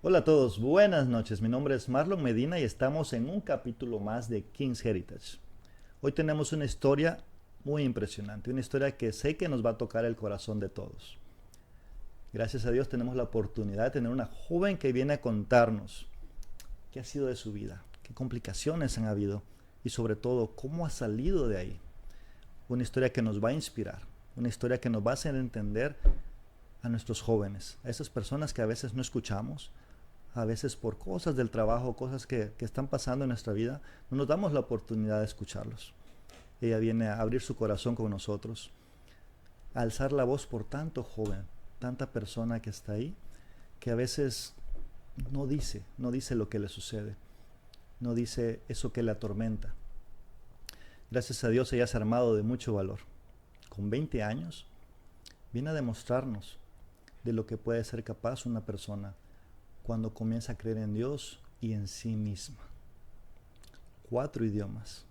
Hola a todos, buenas noches. Mi nombre es Marlon Medina y estamos en un capítulo más de King's Heritage. Hoy tenemos una historia muy impresionante, una historia que sé que nos va a tocar el corazón de todos. Gracias a Dios tenemos la oportunidad de tener una joven que viene a contarnos qué ha sido de su vida, qué complicaciones han habido y sobre todo cómo ha salido de ahí. Una historia que nos va a inspirar, una historia que nos va a hacer entender a nuestros jóvenes, a esas personas que a veces no escuchamos, a veces por cosas del trabajo, cosas que están pasando en nuestra vida, no nos damos la oportunidad de escucharlos. Ella viene a abrir su corazón con nosotros, a alzar la voz por tanto joven, tanta persona que está ahí, que a veces no dice lo que le sucede, no dice eso que le atormenta. Gracias a Dios ella se ha armado de mucho valor. Con 20 años viene a demostrarnos de lo que puede ser capaz una persona cuando comienza a creer en Dios y en sí misma. 4 idiomas.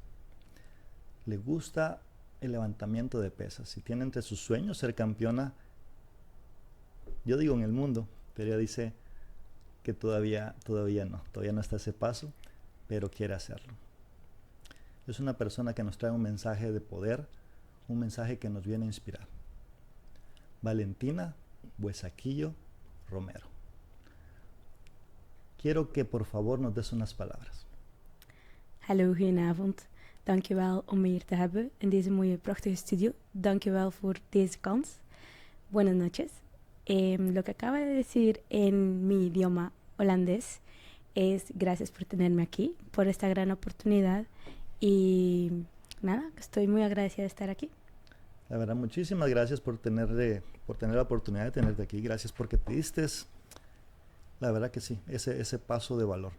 Le gusta el levantamiento de pesas y tiene entre sus sueños ser campeona, yo digo en el mundo, pero ella dice que todavía no está ese paso, pero quiere hacerlo. Es una persona que nos trae un mensaje de poder, un mensaje que nos viene a inspirar. Valentina Buesaquillo Romero. Quiero que por favor nos des unas palabras. Hallo, goedenavond. Dankjewel om me hier te hebben in deze mooie, prachtige studio. Dankjewel voor deze kans. Buenas noches. Lo que acaba de decir en mi idioma holandés es gracias por tenerme aquí, por esta gran oportunidad y nada, estoy muy agradecida de estar aquí. La verdad, muchísimas gracias por tener la oportunidad de tenerte aquí. Gracias porque te diste, la verdad que sí, ese paso de valor.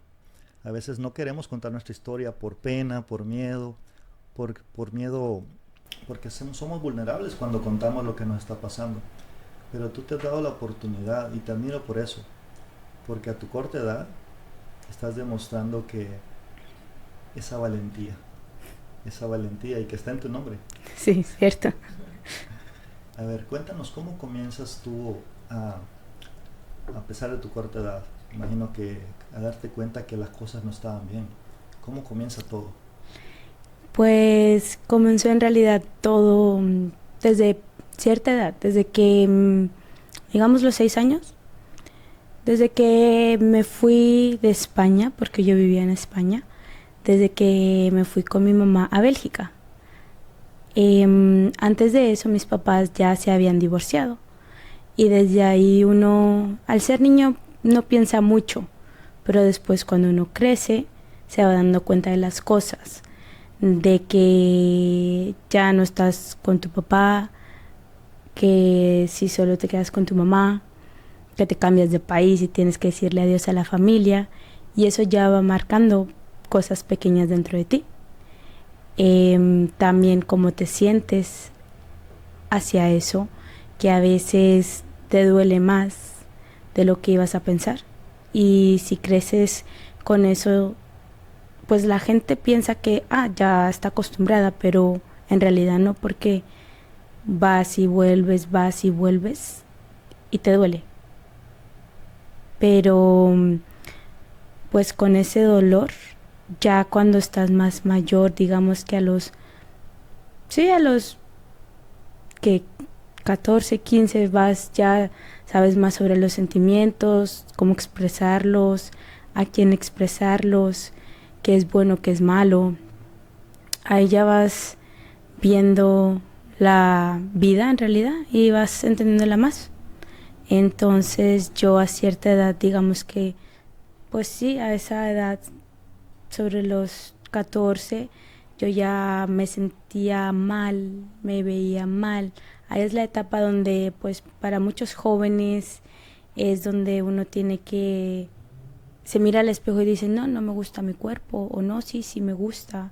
A veces no queremos contar nuestra historia por pena, por miedo, por miedo, porque somos vulnerables cuando contamos lo que nos está pasando. Pero tú te has dado la oportunidad y te admiro por eso, porque a tu corta edad estás demostrando que esa valentía, esa valentía y que está en tu nombre. Sí, cierto. A ver, cuéntanos cómo comienzas tú a pesar de tu corta edad, imagino que a darte cuenta que las cosas no estaban bien. ¿Cómo comienza todo? Pues comenzó en realidad todo desde cierta edad, desde que, digamos, los 6 años. Desde que me fui de España, porque yo vivía en España, desde que me fui con mi mamá a Bélgica. Antes de eso mis papás ya se habían divorciado y desde ahí uno, al ser niño, no piensa mucho, pero después cuando uno crece se va dando cuenta de las cosas, de que ya no estás con tu papá, que si solo te quedas con tu mamá, que te cambias de país y tienes que decirle adiós a la familia y eso ya va marcando cosas pequeñas dentro de ti. También cómo te sientes hacia eso, que a veces te duele más de lo que ibas a pensar. Y si creces con eso, pues la gente piensa que ya está acostumbrada, pero en realidad no, porque vas y vuelves y te duele. Pero pues con ese dolor, ya cuando estás más mayor, digamos que a los que 14, 15 vas, ya sabes más sobre los sentimientos, cómo expresarlos, a quién expresarlos, qué es bueno, qué es malo. Ahí ya vas viendo la vida en realidad y vas entendiéndola más. Entonces yo a cierta edad, digamos que, pues sí, a esa edad, sobre los 14, yo ya me sentía mal, me veía mal. Ahí es la etapa donde, pues, para muchos jóvenes es donde uno tiene que, se mira al espejo y dice, no, no me gusta mi cuerpo, o no, sí, sí me gusta.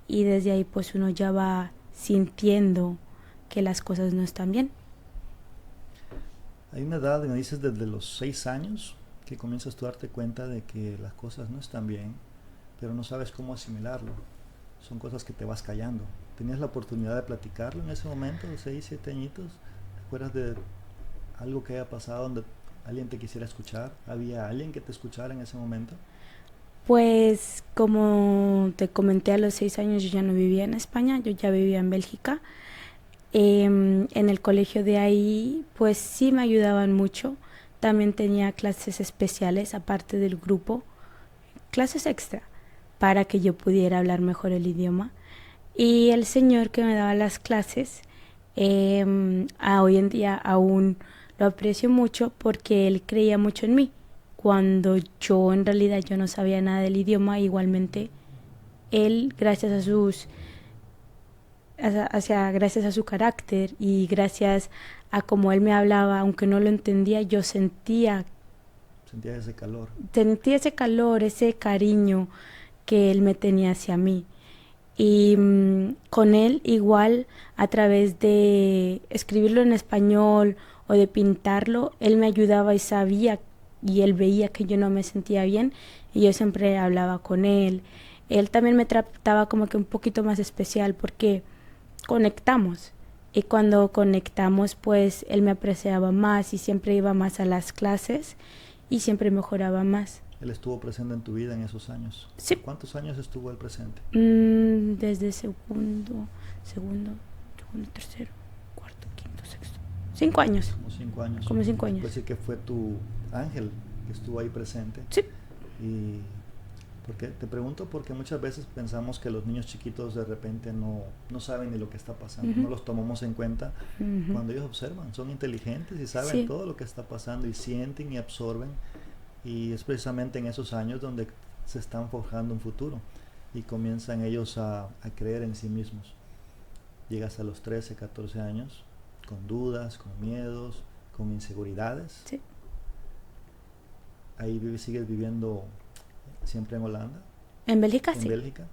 Y desde ahí, pues, uno ya va sintiendo que las cosas no están bien. Hay una edad, me dices, desde los 6 años que comienzas tú a darte cuenta de que las cosas no están bien, pero no sabes cómo asimilarlo. Son cosas que te vas callando. ¿Tenías la oportunidad de platicarlo en ese momento, de 6, 7 añitos? ¿Te acuerdas de algo que haya pasado donde ¿Alguien te quisiera escuchar? ¿Había alguien que te escuchara en ese momento? Pues como te comenté, a los 6 años yo ya no vivía en España, yo ya vivía en Bélgica. En el colegio de ahí, pues sí me ayudaban mucho. También tenía clases especiales, aparte del grupo, clases extra, para que yo pudiera hablar mejor el idioma. Y el señor que me daba las clases, hoy en día aún lo aprecio mucho porque él creía mucho en mí. Cuando yo en realidad yo no sabía nada del idioma, igualmente él, gracias a su carácter y gracias a cómo él me hablaba, aunque no lo entendía, yo Sentías ese calor. sentía ese calor, ese cariño que él me tenía hacia mí. Y con él igual, a través de escribirlo en español o de pintarlo, él me ayudaba y sabía, y él veía que yo no me sentía bien, y yo siempre hablaba con él. Él también me trataba como que un poquito más especial porque conectamos. Y cuando conectamos, pues él me apreciaba más y siempre iba más a las clases y siempre mejoraba más. Él estuvo presente en tu vida en esos años. Sí. ¿Cuántos años estuvo él presente? Desde segundo, tercero, cuarto, quinto, sexto. 5 años. Como 5 años. Como 5 años. Puede decir que fue tu ángel que estuvo ahí presente. Sí. Y porque te pregunto porque muchas veces pensamos que los niños chiquitos de repente no saben ni lo que está pasando, no los tomamos en cuenta cuando ellos observan, son inteligentes y saben todo lo que está pasando y sienten y absorben, y es precisamente en esos años donde se están forjando un futuro y comienzan ellos a creer en sí mismos. Llegas a los 13, 14 años con dudas, con miedos, con inseguridades. Sí. Ahí sigues viviendo siempre en Holanda. En Bélgica, en sí. Bélgica.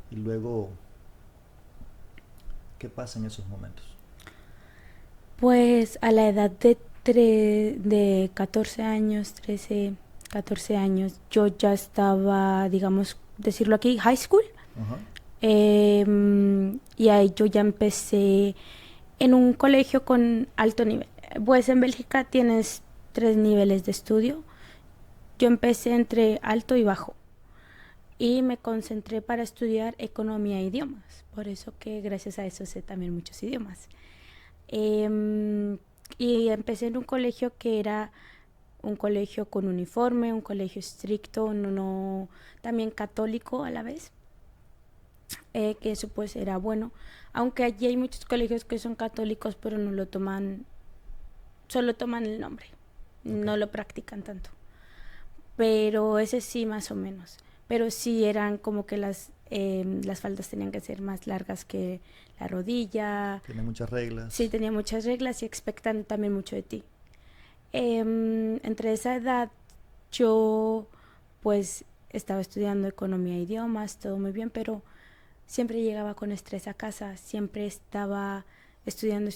Y luego, ¿qué pasa en esos momentos? Pues a la edad de 14 años, 13, 14 años, yo ya estaba, digamos, decirlo aquí, high school. Ajá. Y ahí yo ya empecé en un colegio con alto nivel. Pues en Bélgica tienes 3 niveles de estudio. Yo empecé entre alto y bajo y me concentré para estudiar economía e idiomas. Por eso que gracias a eso sé también muchos idiomas. Y empecé en un colegio que era un colegio con uniforme, un colegio estricto, también católico a la vez. Que eso pues era bueno. Aunque allí hay muchos colegios que son católicos pero no lo toman, solo toman el nombre, no lo practican tanto. Pero ese sí más o menos. Pero sí eran como que las faldas tenían que ser más largas que la rodilla. Tiene muchas reglas. Sí, tenía muchas reglas y expectan también mucho de ti. Entre esa edad yo pues estaba estudiando economía e idiomas, todo muy bien, pero siempre llegaba con estrés a casa, siempre estaba estudiando,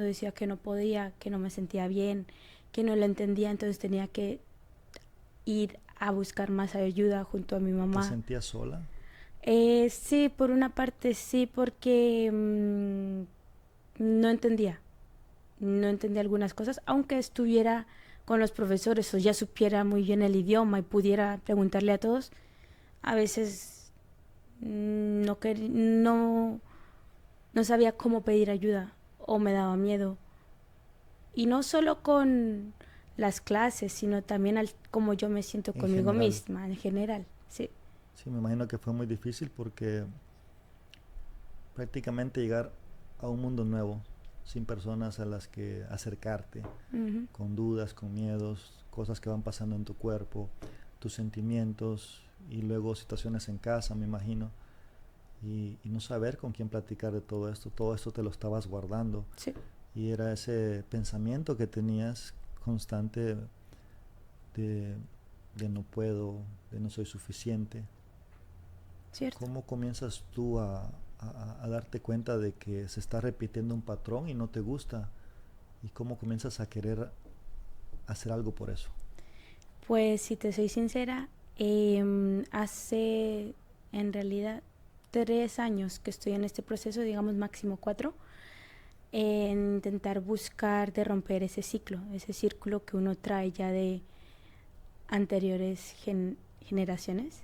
decía que no podía, que no me sentía bien, que no lo entendía, entonces tenía que ir a buscar más ayuda junto a mi mamá. ¿Te sentías sola? Sí, por una parte sí, porque no entendía algunas cosas, aunque estuviera con los profesores o ya supiera muy bien el idioma y pudiera preguntarle a todos, a veces no sabía cómo pedir ayuda o me daba miedo. Y no solo con las clases, sino también cómo yo me siento conmigo misma, en general, sí. Sí, me imagino que fue muy difícil porque prácticamente llegar a un mundo nuevo, sin personas a las que acercarte, con dudas, con miedos, cosas que van pasando en tu cuerpo, tus sentimientos y luego situaciones en casa, me imagino, y no saber con quién platicar de todo esto te lo estabas guardando. Sí. Y era ese pensamiento que tenías constante de no puedo, de no soy suficiente. Cierto. ¿Cómo comienzas tú a darte cuenta de que se está repitiendo un patrón y no te gusta? ¿Y cómo comienzas a querer hacer algo por eso? Pues si te soy sincera, hace en realidad 3 años que estoy en este proceso, digamos máximo 4. en intentar buscar de romper ese ciclo, ese círculo que uno trae ya de anteriores generaciones.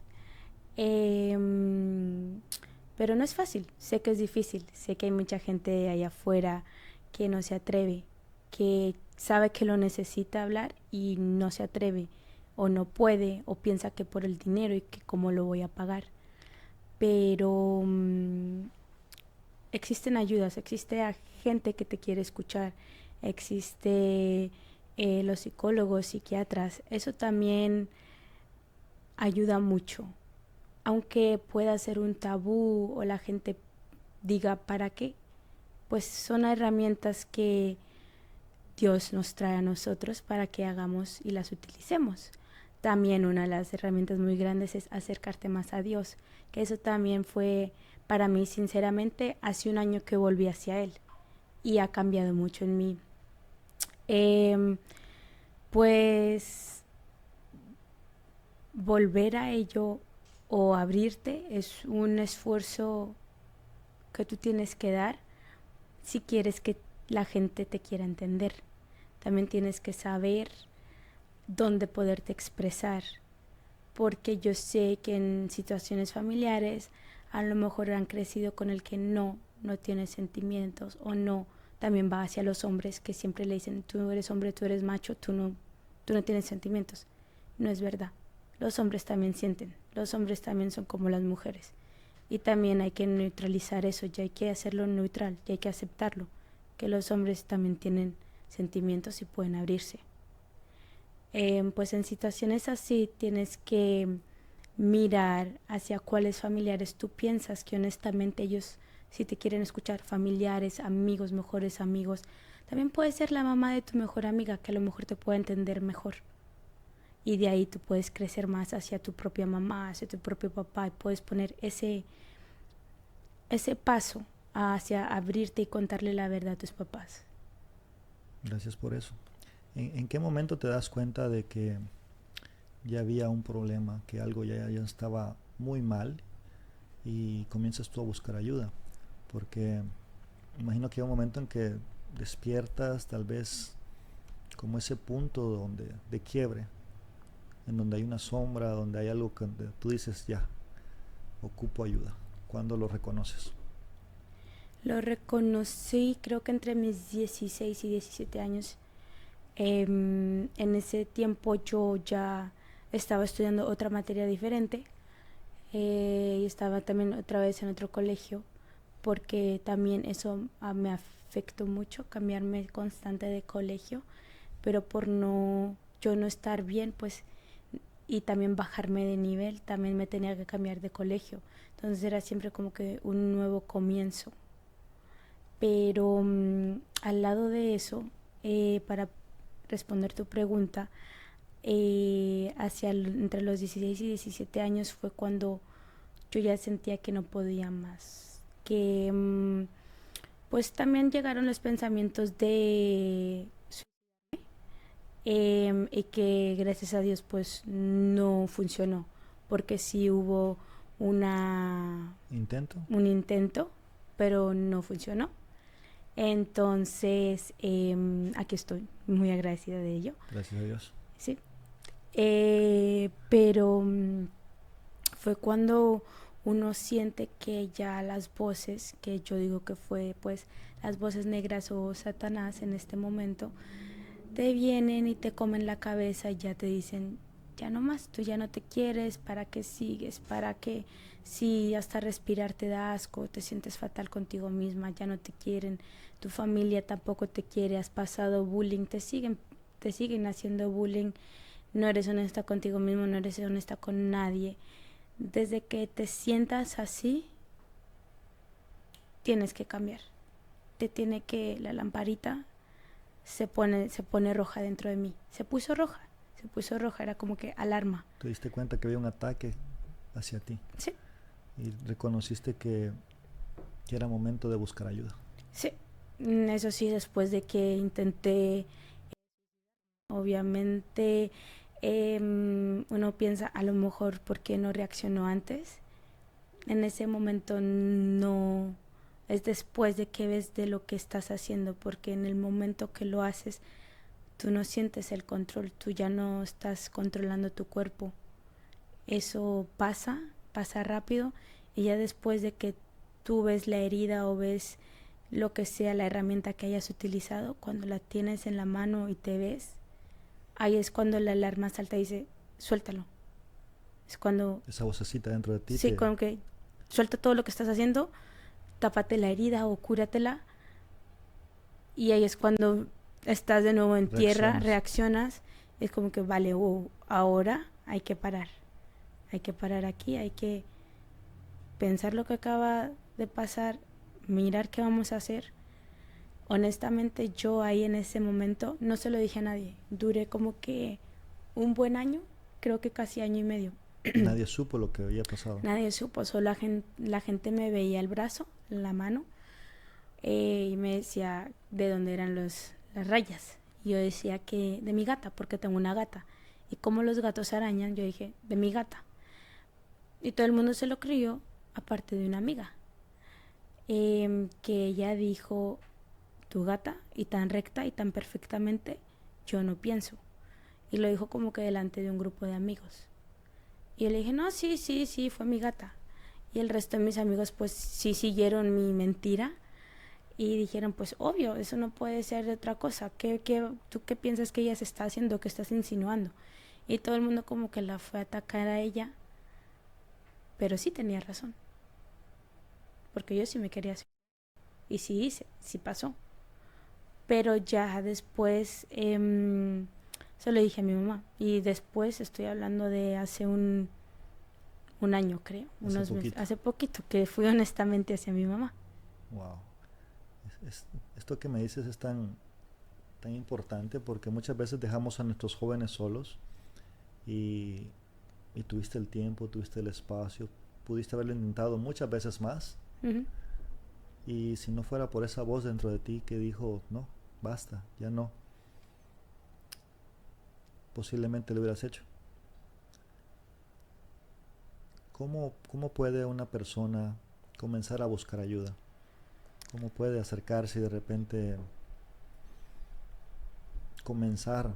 Pero no es fácil, sé que es difícil, sé que hay mucha gente allá afuera que no se atreve, que sabe que lo necesita hablar y no se atreve o no puede o piensa que por el dinero y que cómo lo voy a pagar. Pero existen ayudas, existe gente que te quiere escuchar, existe los psicólogos, psiquiatras, eso también ayuda mucho. Aunque pueda ser un tabú o la gente diga para qué, pues son herramientas que Dios nos trae a nosotros para que hagamos y las utilicemos. También una de las herramientas muy grandes es acercarte más a Dios, que eso también fue para mí, sinceramente, hace un año que volví hacia Él y ha cambiado mucho en mí. Pues volver a ello o abrirte es un esfuerzo que tú tienes que dar si quieres que la gente te quiera entender. También tienes que saber dónde poderte expresar, porque yo sé que en situaciones familiares a lo mejor han crecido con el que no tiene sentimientos o no. También va hacia los hombres que siempre le dicen, tú eres hombre, tú eres macho, tú no tienes sentimientos. No es verdad. Los hombres también sienten, los hombres también son como las mujeres. Y también hay que neutralizar eso, ya hay que hacerlo neutral, ya hay que aceptarlo, que los hombres también tienen sentimientos y pueden abrirse. Pues en situaciones así tienes que mirar hacia cuáles familiares tú piensas que honestamente ellos si te quieren escuchar, familiares, amigos, mejores amigos. También puede ser la mamá de tu mejor amiga que a lo mejor te puede entender mejor. Y de ahí tú puedes crecer más hacia tu propia mamá, hacia tu propio papá y puedes poner ese paso hacia abrirte y contarle la verdad a tus papás. Gracias por eso. ¿En qué momento te das cuenta de que ya había un problema, que algo ya estaba muy mal y comienzas tú a buscar ayuda? Porque imagino que hay un momento en que despiertas tal vez como ese punto de quiebre, en donde hay una sombra, donde hay algo que tú dices, ya, ocupo ayuda. ¿Cuándo lo reconoces? Lo reconocí creo que entre mis 16 y 17 años. En ese tiempo yo ya estaba estudiando otra materia diferente y estaba también otra vez en otro colegio porque también eso me afectó mucho, cambiarme constante de colegio, pero por yo no estar bien, pues, y también bajarme de nivel, también me tenía que cambiar de colegio. Entonces era siempre como que un nuevo comienzo. Pero al lado de eso, para responder tu pregunta, entre los 16 y 17 años fue cuando yo ya sentía que no podía más. Que pues también llegaron los pensamientos de y que gracias a Dios pues no funcionó porque sí hubo ¿Intento? un intento pero no funcionó. Entonces aquí estoy muy agradecida de ello. Gracias a Dios. Sí. Pero fue cuando uno siente que ya las voces, que yo digo que fue pues las voces negras o Satanás en este momento, te vienen y te comen la cabeza y ya te dicen, ya no más, tú ya no te quieres, ¿para qué sigues? ¿Para qué? Si hasta respirar te da asco, te sientes fatal contigo misma, ya no te quieren, tu familia tampoco te quiere, has pasado bullying, te siguen haciendo bullying, no eres honesta contigo mismo, no eres honesta con nadie. Desde que te sientas así, tienes que cambiar. La lamparita se pone roja dentro de mí. Se puso roja, era como que alarma. Te diste cuenta que había un ataque hacia ti. Sí. Y reconociste que era momento de buscar ayuda. Sí, eso sí, después de que intenté, obviamente uno piensa a lo mejor por qué no reaccionó antes. En ese momento no es después de que ves de lo que estás haciendo, porque en el momento que lo haces, tú no sientes el control, tú ya no estás controlando tu cuerpo. Eso pasa rápido, y ya después de que tú ves la herida o ves lo que sea la herramienta que hayas utilizado, cuando la tienes en la mano y te ves, ahí es cuando la alarma salta y dice, suéltalo. Es cuando, Esa vocecita dentro de ti sí, te... como que suelta todo lo que estás haciendo, tápate la herida o cúratela, y ahí es cuando estás de nuevo en tierra, reaccionas. reaccionas, es como que vale, ahora hay que parar aquí, hay que pensar lo que acaba de pasar, mirar qué vamos a hacer. Honestamente, yo ahí en ese momento no se lo dije a nadie. Duré como que un buen año, creo que casi año y medio. Nadie supo lo que había pasado. Nadie supo, solo la gente me veía el brazo, la mano, y me decía de dónde eran las rayas. Y yo decía que de mi gata, porque tengo una gata. Y como los gatos arañan, yo dije, de mi gata. Y todo el mundo se lo creyó, aparte de una amiga, que ella dijo, tu gata, y tan recta y tan perfectamente, yo no pienso. Y lo dijo como que delante de un grupo de amigos. Y yo le dije, no, sí, sí, sí, fue mi gata. Y el resto de mis amigos pues sí siguieron mi mentira y dijeron, pues obvio, eso no puede ser de otra cosa. ¿Tú qué piensas que ella se está haciendo, que estás insinuando? Y todo el mundo como que la fue a atacar a ella, pero sí tenía razón, porque yo sí me quería hacer. Y sí hice, sí pasó. Pero ya después se lo dije a mi mamá. Y después estoy hablando de hace un año, creo, Hace unos meses, poquito. hace poquito, que fui honestamente hacia mi mamá. Wow. Esto que me dices es tan importante porque muchas veces dejamos a nuestros jóvenes solos y, y tuviste el tiempo, tuviste el espacio, pudiste haberlo intentado muchas veces más Ujú. y si no fuera por esa voz dentro de ti que dijo, no, basta, ya no, posiblemente lo hubieras hecho. ¿Cómo puede una persona comenzar a buscar ayuda? ¿Cómo puede acercarse y de repente comenzar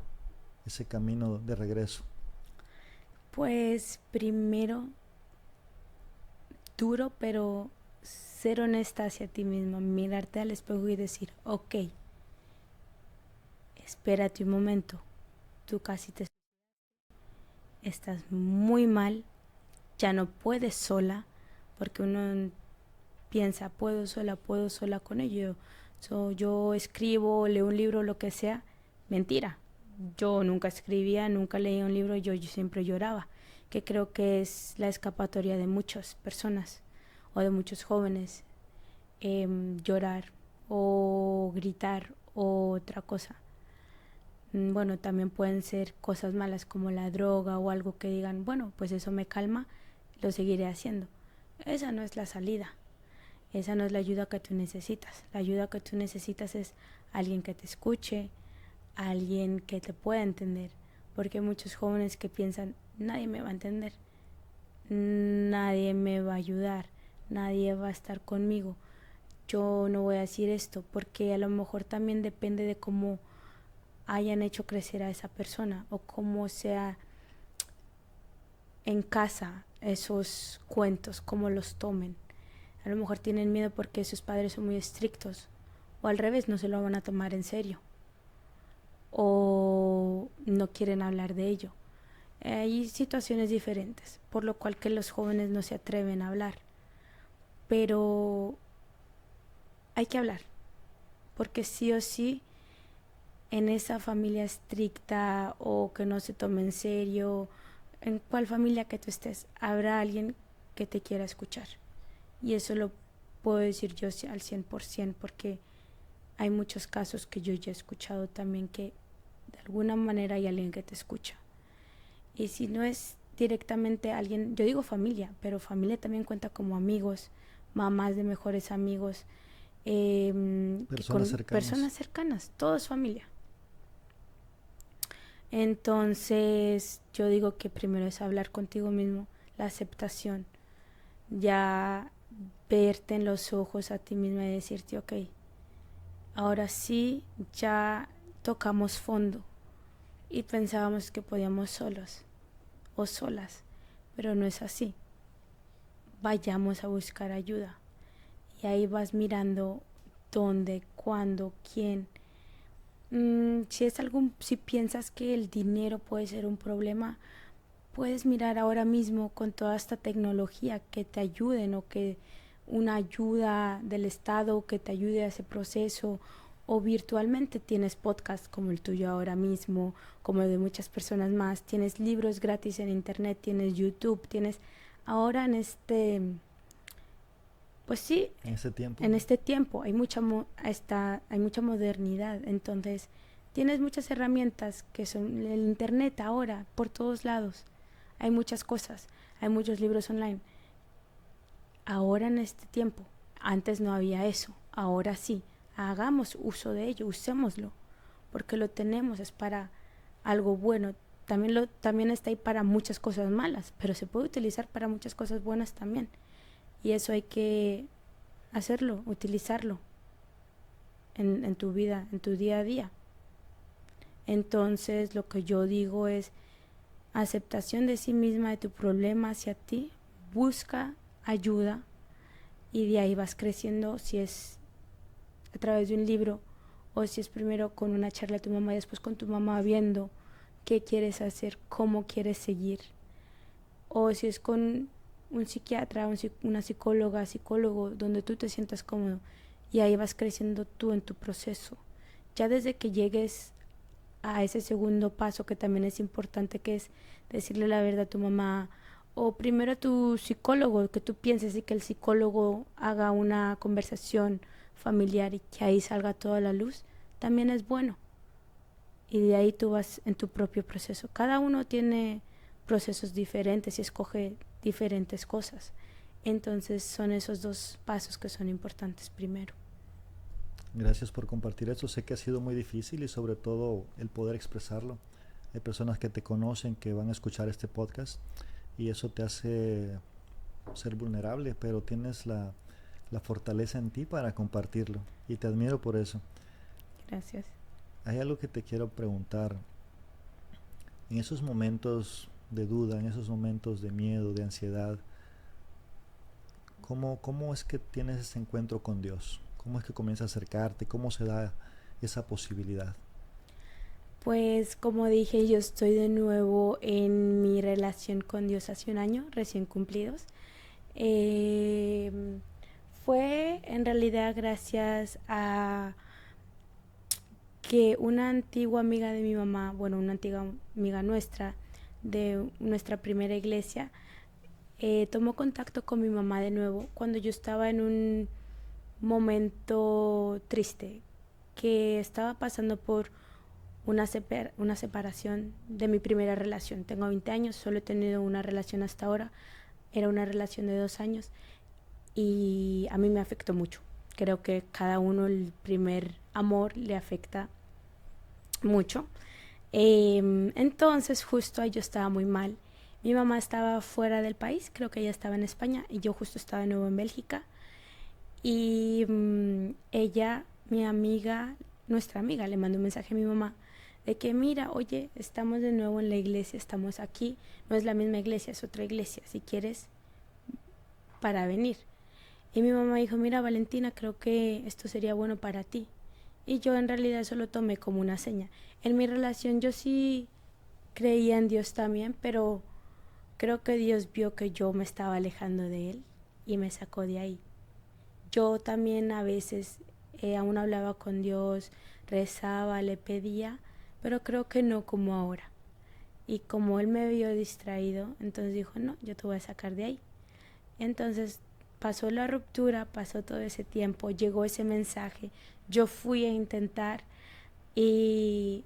ese camino de regreso? Pues primero, duro, pero ser honesta hacia ti mismo, mirarte al espejo y decir, ok, espérate un momento, tú casi te estás muy mal, ya no puedes sola, porque uno piensa, puedo sola con ello. Yo escribo, leo un libro, lo que sea. Mentira. Yo nunca escribía, nunca leía un libro, yo siempre lloraba, que creo que es la escapatoria de muchas personas o de muchos jóvenes, llorar o gritar o otra cosa. Bueno, también pueden ser cosas malas como la droga o algo que digan, bueno, pues eso me calma, lo seguiré haciendo. Esa no es la salida. Esa no es la ayuda que tú necesitas. La ayuda que tú necesitas es alguien que te escuche, alguien que te pueda entender. Porque hay muchos jóvenes que piensan, nadie me va a entender, nadie me va a ayudar, nadie va a estar conmigo. Yo no voy a decir esto porque a lo mejor también depende de cómo hayan hecho crecer a esa persona o cómo sea en casa esos cuentos, cómo los tomen. A lo mejor tienen miedo porque sus padres son muy estrictos, o al revés, no se lo van a tomar en serio, o no quieren hablar de ello. Hay situaciones diferentes, por lo cual que los jóvenes no se atreven a hablar, pero hay que hablar, porque sí o sí en esa familia estricta o que no se tome en serio, en cuál familia que tú estés, habrá alguien que te quiera escuchar. Y eso lo puedo decir yo al 100% porque hay muchos casos que yo ya he escuchado también que de alguna manera hay alguien que te escucha. Y si no es directamente alguien, yo digo familia, pero familia también cuenta como amigos, mamás de mejores amigos, que Personas con cercanas. personas cercanas, todo es familia. Entonces yo digo que primero es hablar contigo mismo, la aceptación. Ya verte en los ojos a ti misma y decirte, ok, ahora sí ya tocamos fondo y pensábamos que podíamos solos o solas, pero no es así. Vayamos a buscar ayuda y ahí vas mirando dónde, cuándo, quién. Si piensas que el dinero puede ser un problema, puedes mirar ahora mismo con toda esta tecnología que te ayuden o que una ayuda del Estado que te ayude a ese proceso, o virtualmente tienes podcasts como el tuyo ahora mismo, como el de muchas personas más, tienes libros gratis en internet, tienes YouTube, tienes ahora pues sí, en ese tiempo hay mucha modernidad, entonces tienes muchas herramientas que son el internet ahora por todos lados. Hay muchas cosas, hay muchos libros online. Ahora en este tiempo, antes no había eso, ahora sí. Hagamos uso de ello, usémoslo, porque lo tenemos, es para algo bueno. También está ahí para muchas cosas malas, pero se puede utilizar para muchas cosas buenas también. Y eso hay que hacerlo, utilizarlo en tu vida, en tu día a día. Entonces lo que yo digo es aceptación de sí misma, de tu problema hacia ti, busca ayuda y de ahí vas creciendo, si es a través de un libro o si es primero con una charla de tu mamá y después con tu mamá viendo qué quieres hacer, cómo quieres seguir, o si es con un psiquiatra, una psicóloga, psicólogo, donde tú te sientas cómodo y ahí vas creciendo tú en tu proceso. Ya desde que llegues a ese segundo paso que también es importante, que es decirle la verdad a tu mamá, o primero a tu psicólogo, que tú pienses y que el psicólogo haga una conversación familiar y que ahí salga toda la luz, también es bueno. Y de ahí tú vas en tu propio proceso. Cada uno tiene procesos diferentes y escoge diferentes cosas. Entonces son esos dos pasos que son importantes primero. Gracias por compartir eso. Sé que ha sido muy difícil y sobre todo el poder expresarlo. Hay personas que te conocen que van a escuchar este podcast y eso te hace ser vulnerable, pero tienes la fortaleza en ti para compartirlo y te admiro por eso. Gracias. Hay algo que te quiero preguntar. En esos momentos de duda, en esos momentos de miedo, de ansiedad, ¿cómo es que tienes ese encuentro con Dios? ¿Cómo es que comienza a acercarte? ¿Cómo se da esa posibilidad? Pues como dije, yo estoy de nuevo en mi relación con Dios hace un año, recién cumplidos. Eh, Fue en realidad gracias a que una antigua amiga de mi mamá, bueno, una antigua amiga nuestra, de nuestra primera iglesia, tomó contacto con mi mamá de nuevo cuando yo estaba en un momento triste, que estaba pasando por una separación de mi primera relación. Tengo 20 años, solo he tenido una relación hasta ahora, era una relación de 2 años y a mí me afectó mucho. Creo que cada uno el primer amor le afecta mucho. Entonces justo ahí yo estaba muy mal. Mi mamá estaba fuera del país, creo que ella estaba en España y yo justo estaba de nuevo en Bélgica. Y ella, mi amiga, nuestra amiga, le mandó un mensaje a mi mamá de que mira, oye, estamos de nuevo en la iglesia, estamos aquí, no es la misma iglesia, es otra iglesia, si quieres para venir. Y mi mamá dijo, mira Valentina, creo que esto sería bueno para ti. Y yo en realidad eso lo tomé como una seña. En mi relación yo sí creía en Dios también, pero creo que Dios vio que yo me estaba alejando de Él y me sacó de ahí. Yo también a veces aún hablaba con Dios, rezaba, le pedía, pero creo que no como ahora. Y como Él me vio distraído, entonces dijo, no, yo te voy a sacar de ahí. Entonces pasó la ruptura, pasó todo ese tiempo, llegó ese mensaje, yo fui a intentar y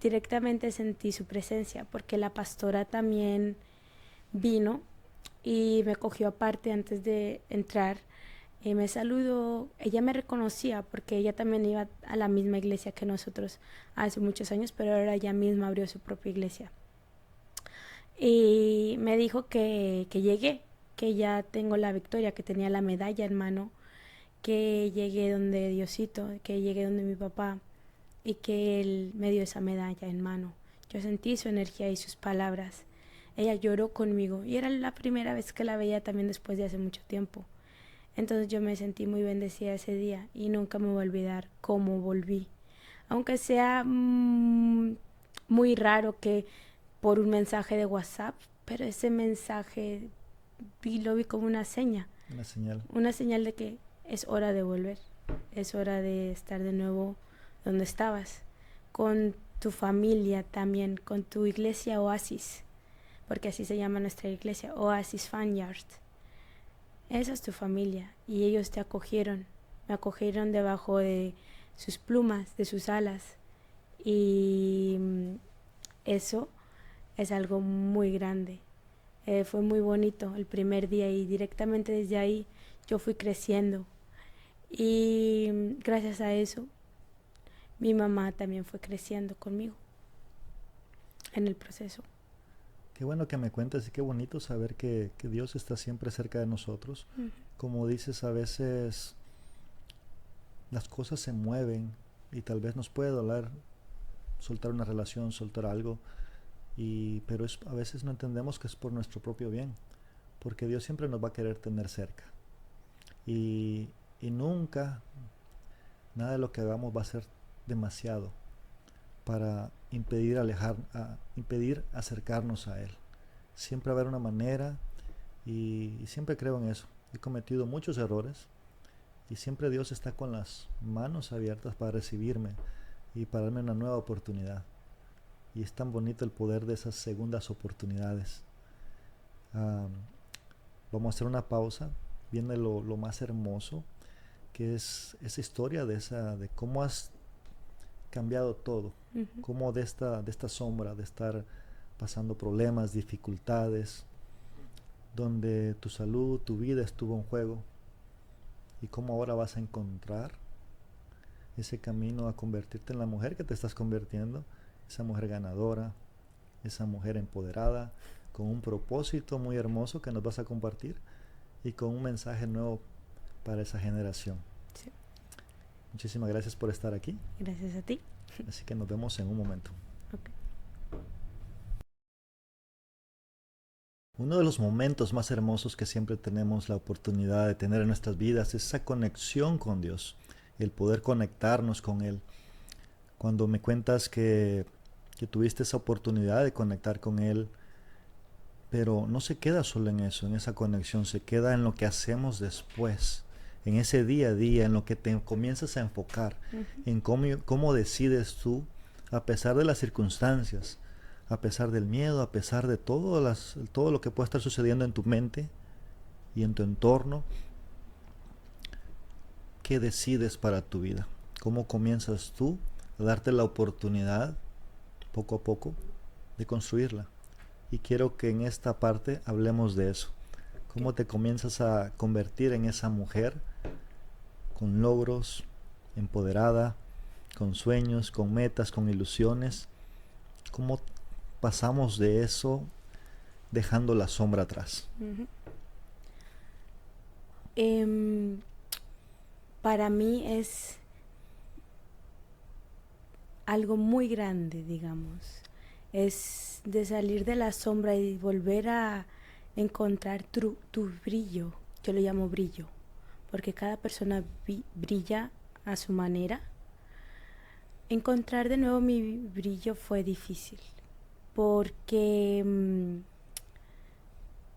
directamente sentí su presencia porque la pastora también vino y me cogió aparte antes de entrar. Me saludó, ella me reconocía porque ella también iba a la misma iglesia que nosotros hace muchos años, pero ahora ella misma abrió su propia iglesia. Y me dijo que llegué, que ya tengo la victoria, que tenía la medalla en mano, que llegué donde Diosito, que llegué donde mi papá y que Él me dio esa medalla en mano. Yo sentí su energía y sus palabras. Ella lloró conmigo y era la primera vez que la veía también después de hace mucho tiempo. Entonces yo me sentí muy bendecida ese día y nunca me voy a olvidar cómo volví. Aunque sea muy raro que por un mensaje de WhatsApp, pero ese mensaje lo vi como una señal de que es hora de volver, es hora de estar de nuevo donde estabas, con tu familia también, con tu iglesia Oasis, porque así se llama nuestra iglesia, Oasis Vineyard. Esa es tu familia y ellos te acogieron, me acogieron debajo de sus plumas, de sus alas y eso es algo muy grande. Fue muy bonito el primer día y directamente desde ahí yo fui creciendo y gracias a eso mi mamá también fue creciendo conmigo en el proceso. Qué bueno que me cuentes y qué bonito saber que Dios está siempre cerca de nosotros. Como dices, a veces las cosas se mueven y tal vez nos puede doler soltar una relación, soltar algo, pero a veces no entendemos que es por nuestro propio bien, porque Dios siempre nos va a querer tener cerca. Y nunca nada de lo que hagamos va a ser demasiado para impedir acercarnos a Él. Siempre va a haber una manera y siempre creo en eso. He cometido muchos errores y siempre Dios está con las manos abiertas para recibirme y para darme una nueva oportunidad. Y es tan bonito el poder de esas segundas oportunidades. Vamos a hacer una pausa. Viene lo más hermoso, que es esa historia de cómo has cambiado todo. Cómo de esta sombra, de estar pasando problemas, dificultades, donde tu salud, tu vida estuvo en juego, y cómo ahora vas a encontrar ese camino a convertirte en la mujer que te estás convirtiendo, esa mujer ganadora, esa mujer empoderada, con un propósito muy hermoso que nos vas a compartir y con un mensaje nuevo para esa generación. Sí. Muchísimas gracias por estar aquí. Gracias a ti. Así que nos vemos en un momento. Okay. Uno de los momentos más hermosos que siempre tenemos la oportunidad de tener en nuestras vidas es esa conexión con Dios, el poder conectarnos con Él. Cuando me cuentas que tuviste esa oportunidad de conectar con Él, pero no se queda solo en eso, en esa conexión, se queda en lo que hacemos después, en ese día a día, en lo que te comienzas a enfocar, en cómo decides tú, a pesar de las circunstancias, a pesar del miedo, a pesar de todo lo que puede estar sucediendo en tu mente y en tu entorno, ¿qué decides para tu vida? ¿Cómo comienzas tú a darte la oportunidad, poco a poco, de construirla? Y quiero que en esta parte hablemos de eso. ¿Cómo te comienzas a convertir en esa mujer con logros, empoderada, con sueños, con metas, con ilusiones? ¿Cómo pasamos de eso dejando la sombra atrás? Para mí es algo muy grande, digamos. Es de salir de la sombra y volver a encontrar tu brillo. Yo lo llamo brillo, porque cada persona brilla a su manera. Encontrar de nuevo mi brillo fue difícil, porque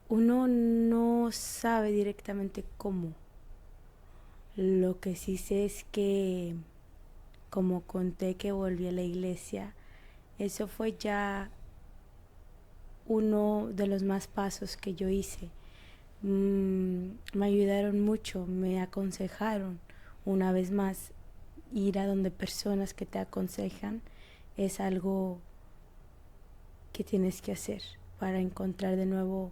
uno no sabe directamente cómo. Lo que sí sé es que, como conté que volví a la iglesia, eso fue ya uno de los más pasos que yo hice. Me ayudaron mucho, me aconsejaron. Una vez más, ir a donde personas que te aconsejan es algo que tienes que hacer para encontrar de nuevo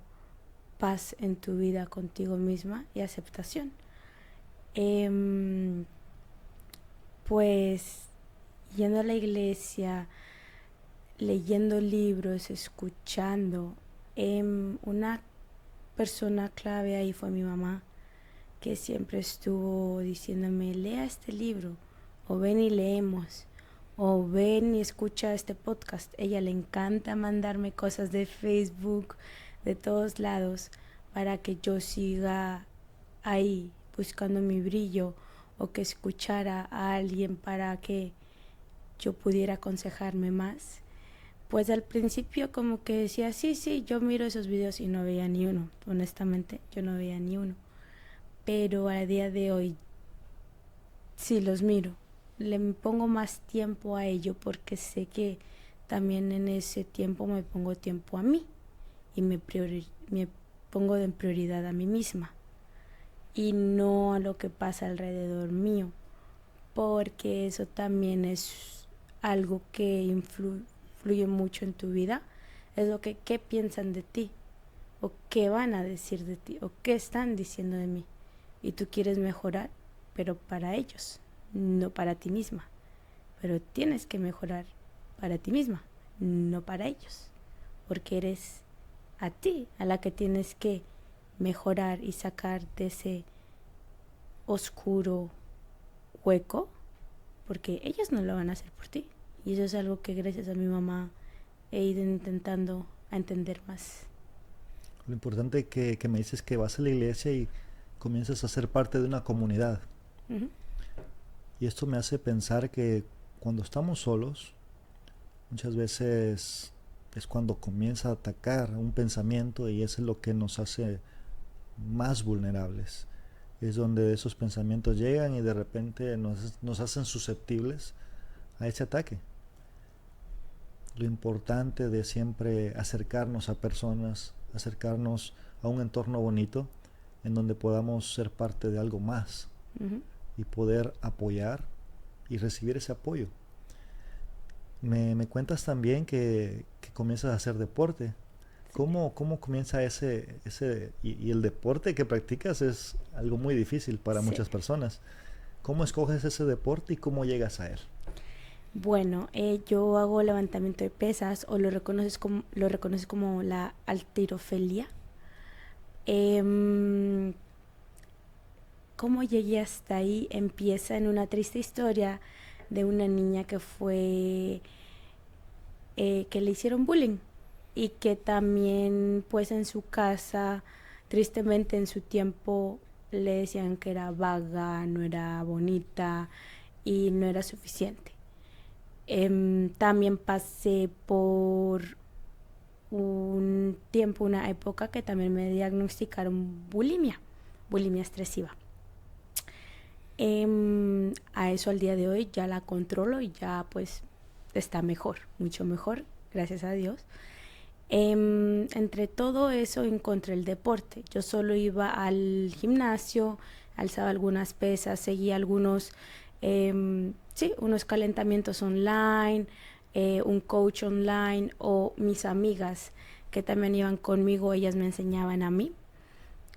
paz en tu vida contigo misma y aceptación. Pues yendo a la iglesia, leyendo libros, escuchando, una persona clave ahí fue mi mamá, que siempre estuvo diciéndome, lea este libro, o ven y leemos, o ven y escucha este podcast. Ella le encanta mandarme cosas de Facebook, de todos lados, para que yo siga ahí buscando mi brillo, o que escuchara a alguien para que yo pudiera aconsejarme más. Pues al principio como que decía, sí, yo miro esos videos y no veía ni uno. Honestamente, yo no veía ni uno. Pero a día de hoy sí los miro. Le pongo más tiempo a ello porque sé que también en ese tiempo me pongo tiempo a mí y me pongo en prioridad a mí misma y no a lo que pasa alrededor mío, porque eso también es algo que influye mucho en tu vida. Es lo que qué piensan de ti, o qué van a decir de ti, o qué están diciendo de mí. Y tú quieres mejorar, pero para ellos, no para ti misma. Pero tienes que mejorar para ti misma, no para ellos, porque eres a ti a la que tienes que mejorar y sacar de ese oscuro hueco, porque ellos no lo van a hacer por ti. Y eso es algo que gracias a mi mamá he ido intentando a entender más. Lo importante que me dices que vas a la iglesia y comienzas a ser parte de una comunidad. Uh-huh. Y esto me hace pensar que cuando estamos solos, muchas veces es cuando comienza a atacar un pensamiento y eso es lo que nos hace más vulnerables. Es donde esos pensamientos llegan y de repente nos hacen susceptibles a ese ataque. Lo importante de siempre acercarnos a personas, acercarnos a un entorno bonito en donde podamos ser parte de algo más Uh-huh. y poder apoyar y recibir ese apoyo. Me cuentas también que comienzas a hacer deporte. ¿Cómo comienza ese y el deporte que practicas es algo muy difícil para Sí. muchas personas? ¿Cómo escoges ese deporte y cómo llegas a él? Bueno, yo hago levantamiento de pesas, o lo reconoces como la halterofilia. ¿Cómo llegué hasta ahí? Empieza en una triste historia de una niña que que le hicieron bullying, y que también pues en su casa, tristemente en su tiempo, le decían que era vaga, no era bonita y no era suficiente. También pasé por un tiempo, una época que también me diagnosticaron bulimia expresiva. A eso al día de hoy ya la controlo y ya pues está mejor, mucho mejor, gracias a Dios. Entre todo eso encontré el deporte. Yo solo iba al gimnasio, alzaba algunas pesas, seguía algunos, unos calentamientos online, un coach online, o mis amigas que también iban conmigo, ellas me enseñaban a mí.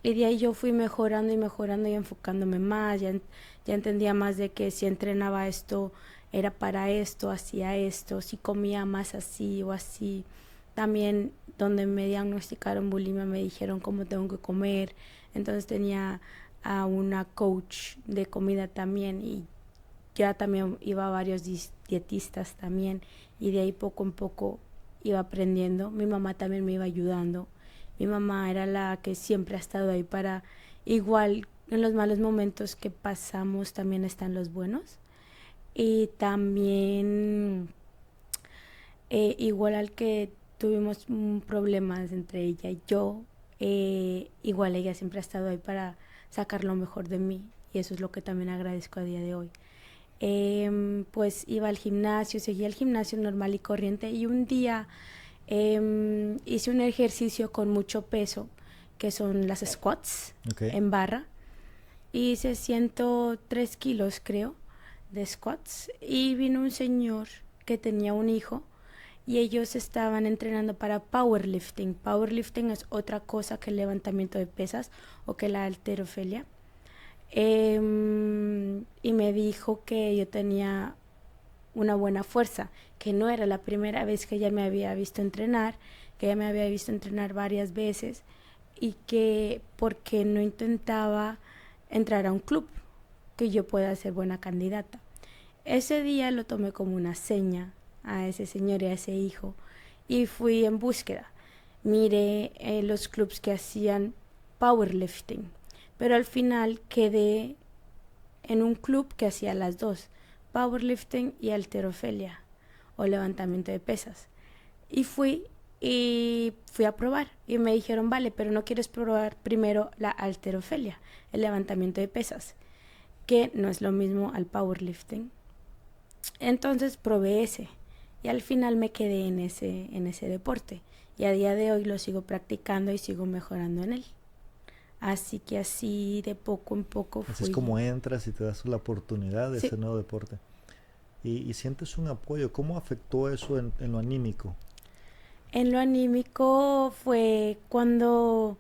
Y de ahí yo fui mejorando y enfocándome más, ya entendía más de que si entrenaba esto era para esto, hacía esto, si comía más así o así. También donde me diagnosticaron bulimia me dijeron cómo tengo que comer, entonces tenía a una coach de comida también, y ya también iba a varios dietistas también, y de ahí poco a poco iba aprendiendo. Mi mamá también me iba ayudando. Mi mamá era la que siempre ha estado ahí para, igual en los malos momentos que pasamos también están los buenos. Y también igual al que tuvimos problemas entre ella y yo, igual ella siempre ha estado ahí para sacar lo mejor de mí, y eso es lo que también agradezco a día de hoy. Pues iba al gimnasio, seguía el gimnasio normal y corriente, y un día hice un ejercicio con mucho peso, que son las squats. Okay. En barra. Hice 103 kilos, creo, de squats, y vino un señor que tenía un hijo y ellos estaban entrenando para powerlifting. Powerlifting es otra cosa que el levantamiento de pesas o que la halterofilia. Y me dijo que yo tenía una buena fuerza, que no era la primera vez que ella me había visto entrenar, que ella me había visto entrenar varias veces, y que porque no intentaba entrar a un club, que yo pueda ser buena candidata. Ese día lo tomé como una seña a ese señor y a ese hijo y fui en búsqueda. Miré los clubs que hacían powerlifting, pero al final quedé en un club que hacía las dos, powerlifting y halterofilia o levantamiento de pesas. Y fui a probar y me dijeron, vale, pero no quieres probar primero la halterofilia, el levantamiento de pesas, que no es lo mismo al powerlifting. Entonces probé ese y al final me quedé en ese deporte y a día de hoy lo sigo practicando y sigo mejorando en él. Así que así de poco en poco fui. Así es como entras y te das la oportunidad de Sí. ese nuevo deporte. Y sientes un apoyo. ¿Cómo afectó eso en lo anímico? En lo anímico fue cuando